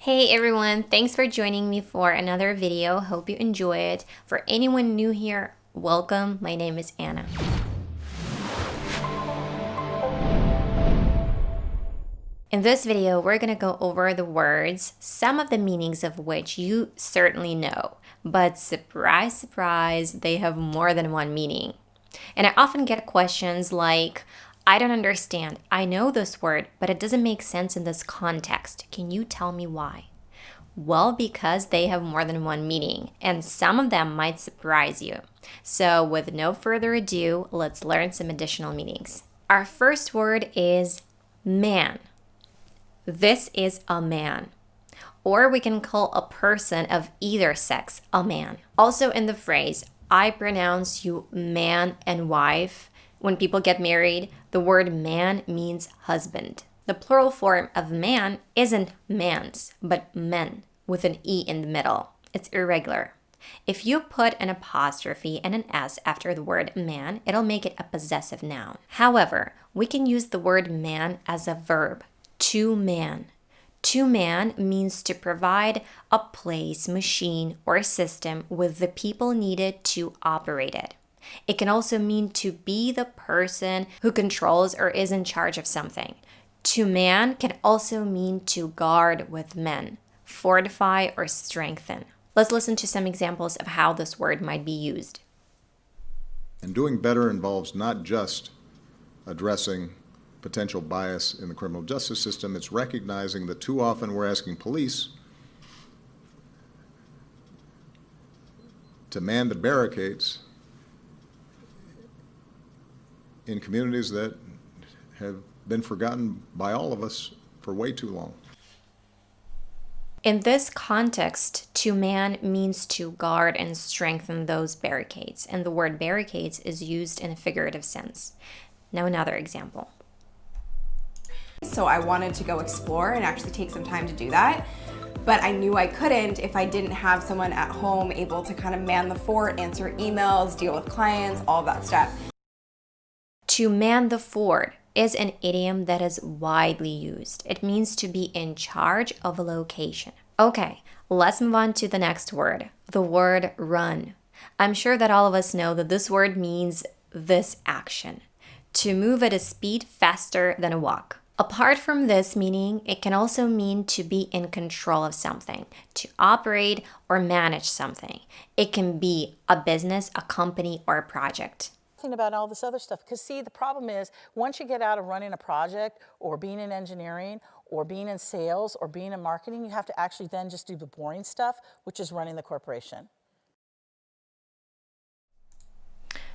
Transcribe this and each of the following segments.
Hey everyone, thanks for joining me for another video. Hope you enjoy it. For anyone new here, welcome. My name is Anna. In this video, we're going to go over the words, some of the meanings of which you certainly know. But surprise, surprise, they have more than one meaning. And I often get questions like, I don't understand. I know this word, but it doesn't make sense in this context. Can you tell me why? Well, because they have more than one meaning, and some of them might surprise you. So with no further ado, let's learn some additional meanings. Our first word is man. This is a man. Or we can call a person of either sex a man. Also in the phrase, I pronounce you man and wife, when people get married, the word man means husband. The plural form of man isn't mans, but men, with an E in the middle. It's irregular. If you put an apostrophe and an S after the word man, it'll make it a possessive noun. However, we can use the word man as a verb, to man. To man means to provide a place, machine, or system with the people needed to operate it. It can also mean to be the person who controls or is in charge of something. To man can also mean to guard with men, fortify, or strengthen. Let's listen to some examples of how this word might be used. And doing better involves not just addressing potential bias in the criminal justice system, it's recognizing that too often we're asking police to man the barricades in communities that have been forgotten by all of us for way too long. In this context, to man means to guard and strengthen those barricades, and the word barricades is used in a figurative sense. Now another example. So I wanted to go explore and actually take some time to do that. But I knew I couldn't if I didn't have someone at home able to kind of man the fort, answer emails, deal with clients, all of that stuff. To man the fort is an idiom that is widely used. It means to be in charge of a location. Okay, let's move on to the next word, the word run. I'm sure that all of us know that this word means this action, to move at a speed faster than a walk. Apart from this meaning, it can also mean to be in control of something, to operate or manage something. It can be a business, a company, or a project. About all this other stuff, because see, the problem is once you get out of running a project or being in engineering or being in sales or being in marketing, you have to actually then just do the boring stuff, which is running the corporation.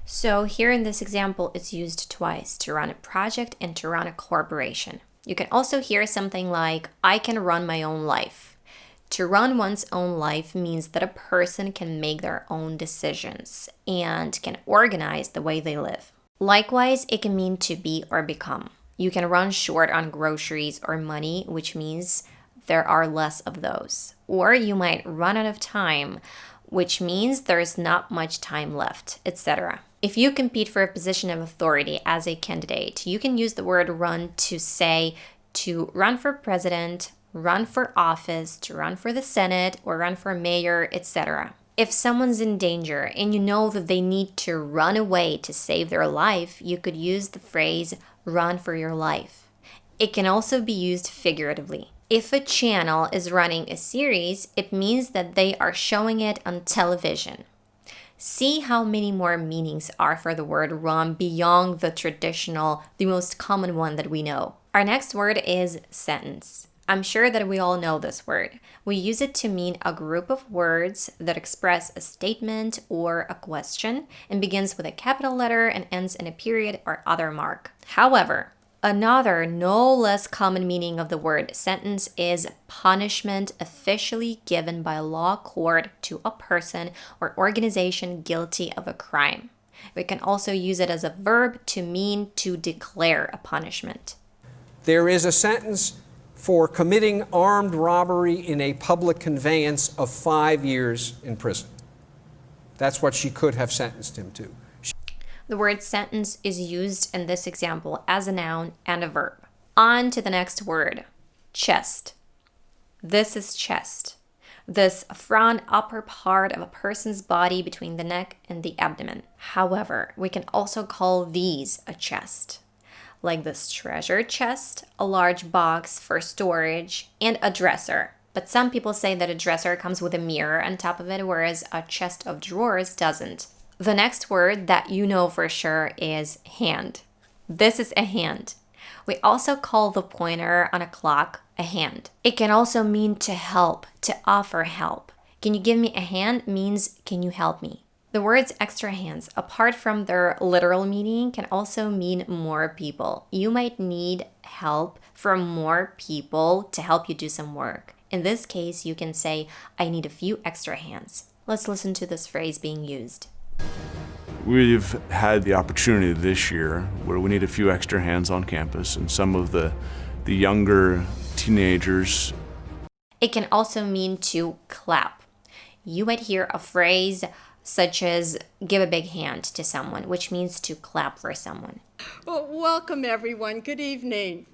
So here in this example, it's used twice, to run a project and to run a corporation. You can also hear something like, I can run my own life. To run one's own life means that a person can make their own decisions and can organize the way they live. Likewise, it can mean to be or become. You can run short on groceries or money, which means there are less of those. Or you might run out of time, which means there's not much time left, etc. If you compete for a position of authority as a candidate, you can use the word run to say to run for president, run for office, to run for the Senate, or run for mayor, etc. If someone's in danger and you know that they need to run away to save their life, you could use the phrase run for your life. It can also be used figuratively. If a channel is running a series, it means that they are showing it on television. See how many more meanings are for the word run beyond the traditional, the most common one that we know. Our next word is sentence. I'm sure that we all know this word. We use it to mean a group of words that express a statement or a question and begins with a capital letter and ends in a period or other mark. However, another no less common meaning of the word sentence is punishment officially given by law court to a person or organization guilty of a crime. We can also use it as a verb to mean to declare a punishment. There is a sentence for committing armed robbery in a public conveyance of 5 years in prison. That's what she could have sentenced him to. The word sentence is used in this example as a noun and a verb. On to the next word, chest. This is chest. This front upper part of a person's body between the neck and the abdomen. However, we can also call these a chest. Like this treasure chest, a large box for storage, and a dresser. But some people say that a dresser comes with a mirror on top of it, whereas a chest of drawers doesn't. The next word that you know for sure is hand. This is a hand. We also call the pointer on a clock a hand. It can also mean to help, to offer help. Can you give me a hand means can you help me? The words extra hands, apart from their literal meaning, can also mean more people. You might need help from more people to help you do some work. In this case, you can say, I need a few extra hands. Let's listen to this phrase being used. We've had the opportunity this year where we need a few extra hands on campus, and some of the younger teenagers. It can also mean to clap. You might hear a phrase such as give a big hand to someone, which means to clap for someone. Well, welcome everyone. Good evening.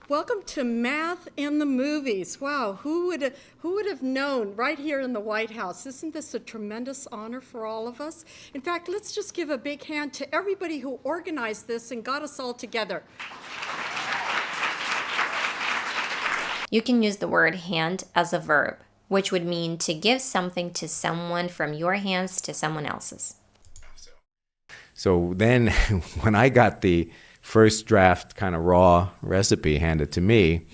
Welcome to Math and the Movies. Wow, who would have known right here in the White House? Isn't this a tremendous honor for all of us? In fact, let's just give a big hand to everybody who organized this and got us all together. You can use the word hand as a verb, which would mean to give something to someone from your hands to someone else's. So then when I got the first draft kind of raw recipe handed to me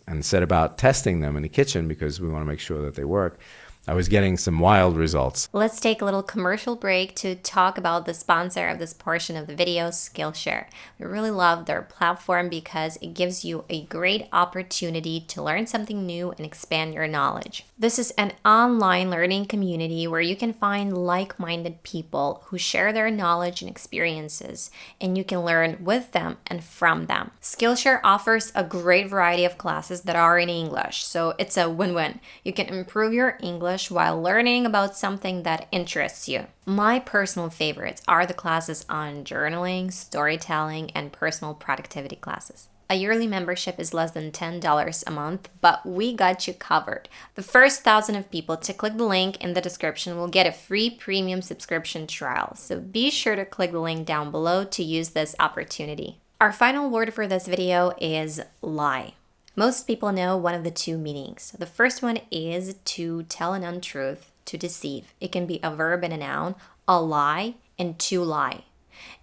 and set about testing them in the kitchen because we want to make sure that they work, I was getting some wild results. Let's take a little commercial break to talk about the sponsor of this portion of the video, Skillshare. We really love their platform because it gives you a great opportunity to learn something new and expand your knowledge. This is an online learning community where you can find like-minded people who share their knowledge and experiences, and you can learn with them and from them. Skillshare offers a great variety of classes that are in English, so it's a win-win. You can improve your English while learning about something that interests you. My personal favorites are the classes on journaling, storytelling, and personal productivity classes. A yearly membership is less than $10 a month, but we got you covered. The first 1,000 of people to click the link in the description will get a free premium subscription trial, so be sure to click the link down below to use this opportunity. Our final word for this video is lie. Most people know one of the two meanings. The first one is to tell an untruth, to deceive. It can be a verb and a noun, a lie and to lie.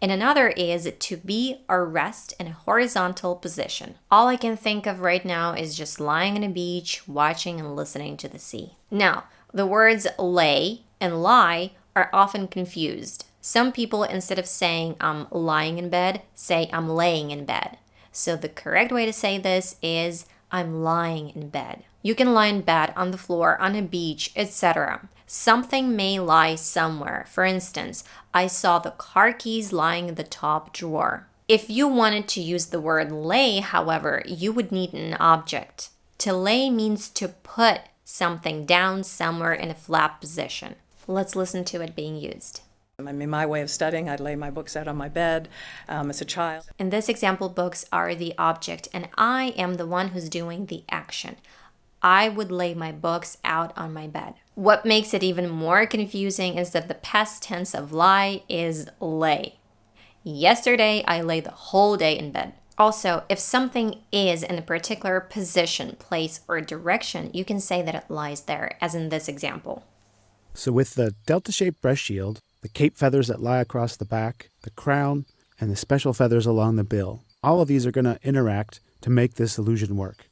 And another is to be or rest in a horizontal position. All I can think of right now is just lying on a beach, watching and listening to the sea. Now, the words lay and lie are often confused. Some people, instead of saying I'm lying in bed, say I'm laying in bed. So the correct way to say this is I'm lying in bed. You can lie in bed, on the floor, on a beach, etc. Something may lie somewhere. For instance, I saw the car keys lying in the top drawer. If you wanted to use the word lay, however, you would need an object. To lay means to put something down somewhere in a flat position. Let's listen to it being used. I mean, my way of studying, I'd lay my books out on my bed as a child. In this example, books are the object, and I am the one who's doing the action. I would lay my books out on my bed. What makes it even more confusing is that the past tense of lie is lay. Yesterday, I lay the whole day in bed. Also, if something is in a particular position, place, or direction, you can say that it lies there, as in this example. So with the delta-shaped breast shield, the cape feathers that lie across the back, the crown, and the special feathers along the bill, all of these are going to interact to make this illusion work.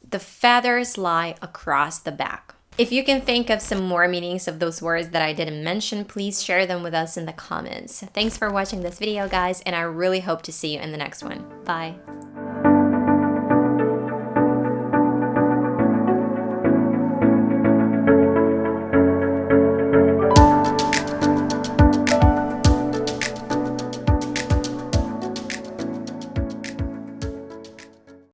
The feathers lie across the back. If you can think of some more meanings of those words that I didn't mention, please share them with us in the comments. Thanks for watching this video, guys, and I really hope to see you in the next one. Bye.